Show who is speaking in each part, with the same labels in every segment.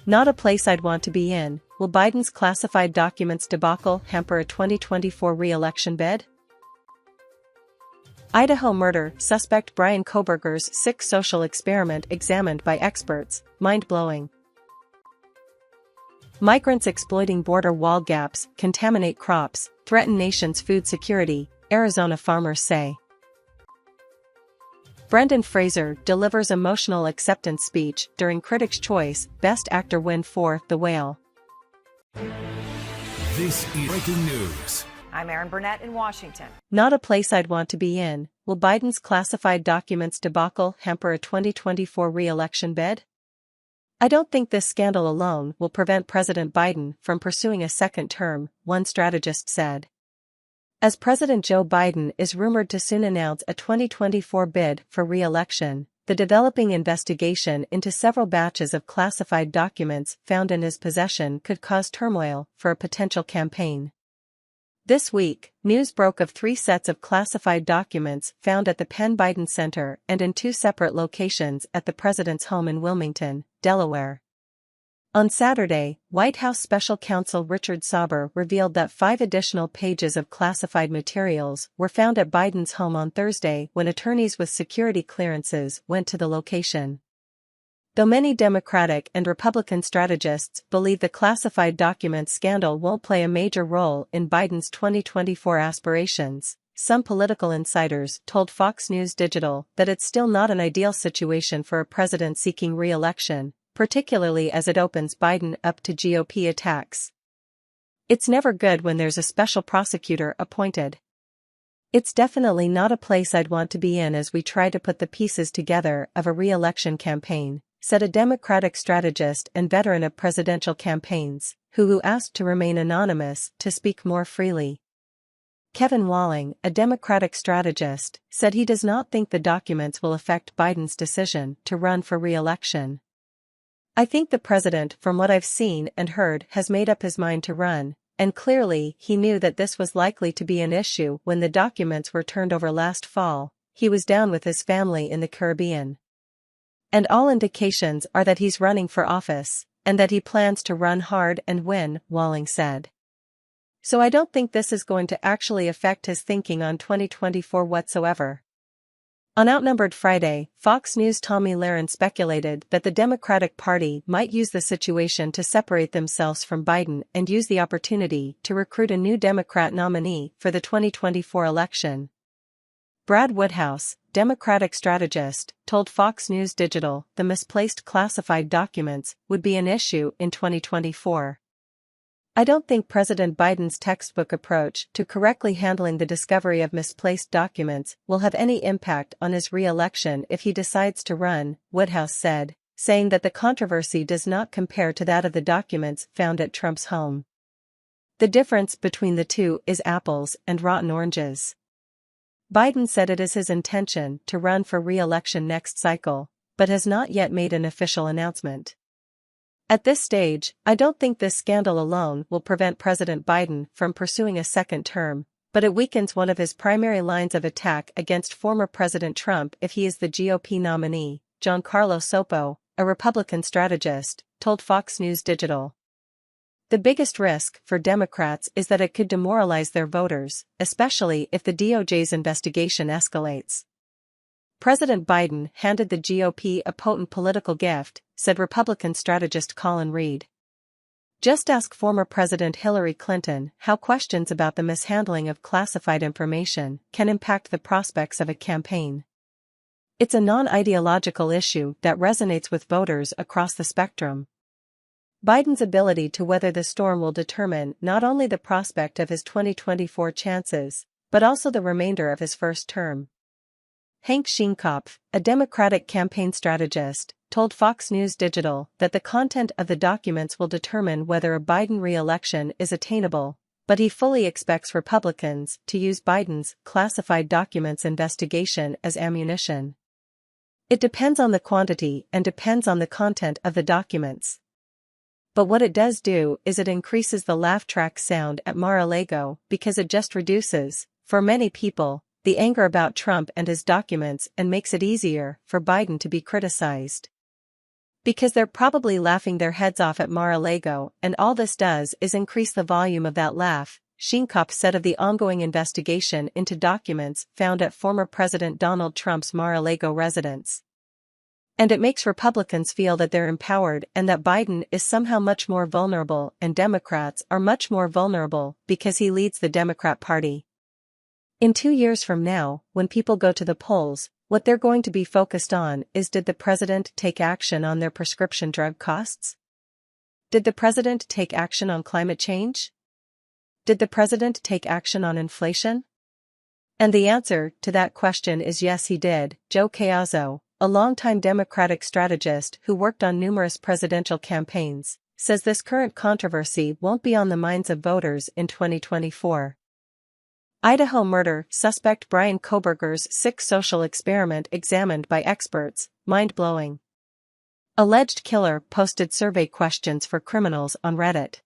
Speaker 1: Not a place I'd want to be in. Will Biden's classified documents debacle hamper a 2024 re-election bid? Idaho murder suspect Bryan Kohberger's sick social experiment examined by experts, mind-blowing. Migrants exploiting border wall gaps, contaminate crops, threaten nation's food security, Arizona farmers say. Brendan Fraser delivers emotional acceptance speech during Critics' Choice Best Actor win for The Whale.
Speaker 2: This is breaking news.
Speaker 3: I'm Erin Burnett in Washington.
Speaker 1: Not a place I'd want to be in. Will Biden's classified documents debacle hamper a 2024 re-election bid? I don't think this scandal alone will prevent President Biden from pursuing a second term, one strategist said. As President Joe Biden is rumored to soon announce a 2024 bid for re-election, the developing investigation into several batches of classified documents found in his possession could cause turmoil for a potential campaign. This week, news broke of 3 sets of classified documents found at the Penn Biden Center and in 2 separate locations at the president's home in Wilmington, Delaware. On Saturday, White House Special Counsel Richard Sauber revealed that 5 additional pages of classified materials were found at Biden's home on Thursday when attorneys with security clearances went to the location. Though many Democratic and Republican strategists believe the classified documents scandal won't play a major role in Biden's 2024 aspirations, some political insiders told Fox News Digital that it's still not an ideal situation for a president seeking re-election, particularly as it opens Biden up to GOP attacks. It's never good when there's a special prosecutor appointed. It's definitely not a place I'd want to be in as we try to put the pieces together of a re-election campaign, said a Democratic strategist and veteran of presidential campaigns, who asked to remain anonymous to speak more freely. Kevin Walling, a Democratic strategist, said he does not think the documents will affect Biden's decision to run for re-election. I think the president, from what I've seen and heard, has made up his mind to run, and clearly he knew that this was likely to be an issue when the documents were turned over last fall. He was down with his family in the Caribbean. And all indications are that he's running for office, and that he plans to run hard and win, Walling said. So I don't think this is going to actually affect his thinking on 2024 whatsoever. On Outnumbered Friday, Fox News' Tommy Lahren speculated that the Democratic Party might use the situation to separate themselves from Biden and use the opportunity to recruit a new Democrat nominee for the 2024 election. Brad Woodhouse, Democratic strategist, told Fox News Digital the misplaced classified documents would be an issue in 2024. I don't think President Biden's textbook approach to correctly handling the discovery of misplaced documents will have any impact on his re-election if he decides to run, Woodhouse said, saying that the controversy does not compare to that of the documents found at Trump's home. The difference between the two is apples and rotten oranges. Biden said it is his intention to run for re-election next cycle, but has not yet made an official announcement. At this stage, I don't think this scandal alone will prevent President Biden from pursuing a second term, but it weakens one of his primary lines of attack against former President Trump if he is the GOP nominee, Giancarlo Sopo, a Republican strategist, told Fox News Digital. The biggest risk for Democrats is that it could demoralize their voters, especially if the DOJ's investigation escalates. President Biden handed the GOP a potent political gift, said Republican strategist Colin Reed. Just ask former President Hillary Clinton how questions about the mishandling of classified information can impact the prospects of a campaign. It's a non-ideological issue that resonates with voters across the spectrum. Biden's ability to weather the storm will determine not only the prospect of his 2024 chances, but also the remainder of his first term. Hank Scheenkopf, a Democratic campaign strategist, told Fox News Digital that the content of the documents will determine whether a Biden re-election is attainable, but he fully expects Republicans to use Biden's classified documents investigation as ammunition. It depends on the quantity and depends on the content of the documents. But what it does do is it increases the laugh track sound at Mar-a-Lago because it just reduces, for many people, the anger about Trump and his documents and makes it easier for Biden to be criticized. Because they're probably laughing their heads off at Mar-a-Lago, and all this does is increase the volume of that laugh, Sheinkop said of the ongoing investigation into documents found at former President Donald Trump's Mar-a-Lago residence. And it makes Republicans feel that they're empowered and that Biden is somehow much more vulnerable and Democrats are much more vulnerable because he leads the Democrat Party. In 2 years from now, when people go to the polls, what they're going to be focused on is, did the president take action on their prescription drug costs? Did the president take action on climate change? Did the president take action on inflation? And the answer to that question is yes, he did. Joe Caiazzo, a longtime Democratic strategist who worked on numerous presidential campaigns, says this current controversy won't be on the minds of voters in 2024. Idaho murder suspect Bryan Kohberger's sick social experiment examined by experts, mind-blowing. Alleged killer posted survey questions for criminals on Reddit.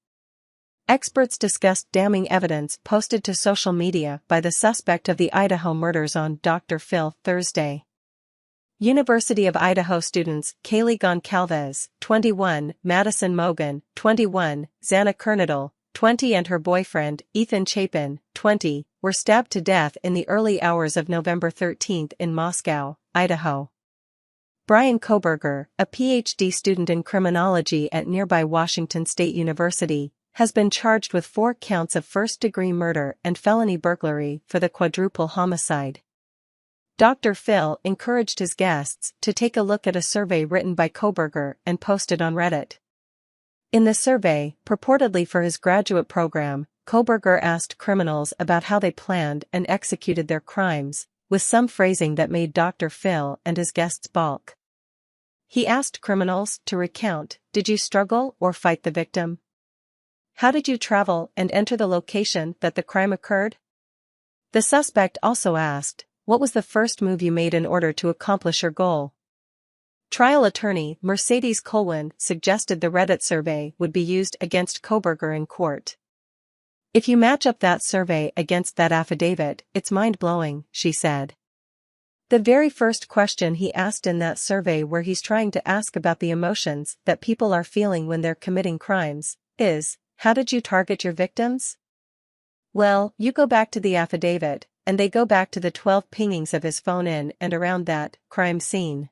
Speaker 1: Experts discussed damning evidence posted to social media by the suspect of the Idaho murders on Dr. Phil Thursday. University of Idaho students Kaylee Goncalves, 21, Madison Mogan, 21, Xana Kernadel, 20 and her boyfriend, Ethan Chapin, 20, were stabbed to death in the early hours of November 13 in Moscow, Idaho. Bryan Kohberger, a PhD student in criminology at nearby Washington State University, has been charged with 4 counts of first-degree murder and felony burglary for the quadruple homicide. Dr. Phil encouraged his guests to take a look at a survey written by Kohberger and posted on Reddit. In the survey, purportedly for his graduate program, Kohberger asked criminals about how they planned and executed their crimes, with some phrasing that made Dr. Phil and his guests balk. He asked criminals to recount, did you struggle or fight the victim? How did you travel and enter the location that the crime occurred? The suspect also asked, what was the first move you made in order to accomplish your goal? Trial attorney Mercedes Colwin suggested the Reddit survey would be used against Kohberger in court. If you match up that survey against that affidavit, it's mind-blowing, she said. The very first question he asked in that survey, where he's trying to ask about the emotions that people are feeling when they're committing crimes, is, how did you target your victims? Well, you go back to the affidavit, and they go back to the 12 pingings of his phone in and around that crime scene.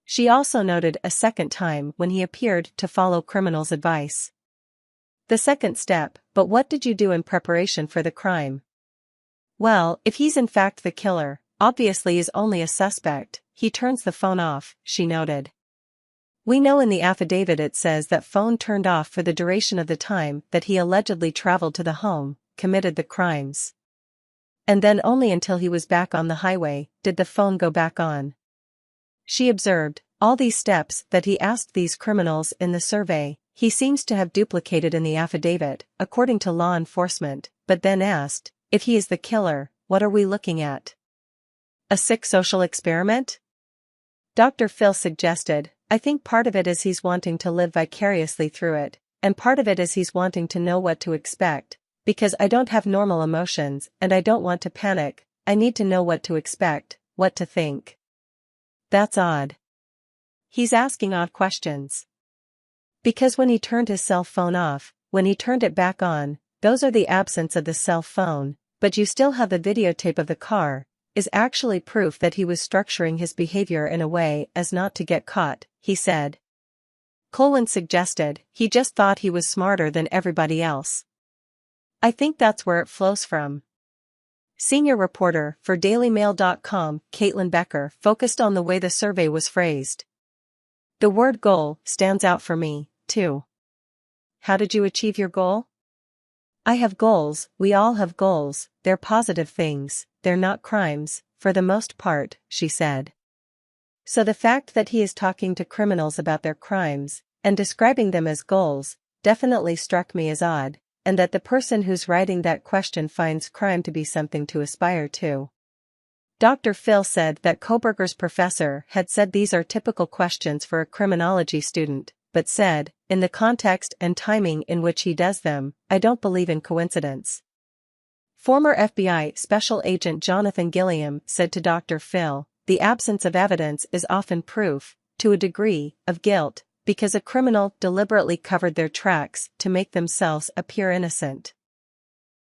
Speaker 1: She also noted a second time when he appeared to follow criminals' advice. The second step, but what did you do in preparation for the crime? Well, if he's in fact the killer, obviously is only a suspect, he turns the phone off, she noted. We know in the affidavit it says that phone turned off for the duration of the time that he allegedly traveled to the home, committed the crimes. And then only until he was back on the highway did the phone go back on. She observed, all these steps that he asked these criminals in the survey, he seems to have duplicated in the affidavit, according to law enforcement, but then asked, if he is the killer, what are we looking at? A sick social experiment? Dr. Phil suggested, I think part of it is he's wanting to live vicariously through it, and part of it is he's wanting to know what to expect, because I don't have normal emotions and I don't want to panic, I need to know what to expect, what to think. That's odd. He's asking odd questions. Because when he turned his cell phone off, when he turned it back on, those are the absence of the cell phone, but you still have the videotape of the car, is actually proof that he was structuring his behavior in a way as not to get caught, he said. Colwin suggested, he just thought he was smarter than everybody else. I think that's where it flows from. Senior reporter for DailyMail.com, Caitlin Becker, focused on the way the survey was phrased. The word goal stands out for me, too. How did you achieve your goal? I have goals, we all have goals, they're positive things, they're not crimes, for the most part, she said. So the fact that he is talking to criminals about their crimes, and describing them as goals, definitely struck me as odd, and that the person who's writing that question finds crime to be something to aspire to. Dr. Phil said that Kohberger's professor had said these are typical questions for a criminology student, but said, in the context and timing in which he does them, I don't believe in coincidence. Former FBI Special Agent Jonathan Gilliam said to Dr. Phil, the absence of evidence is often proof, to a degree, of guilt, Because a criminal deliberately covered their tracks to make themselves appear innocent.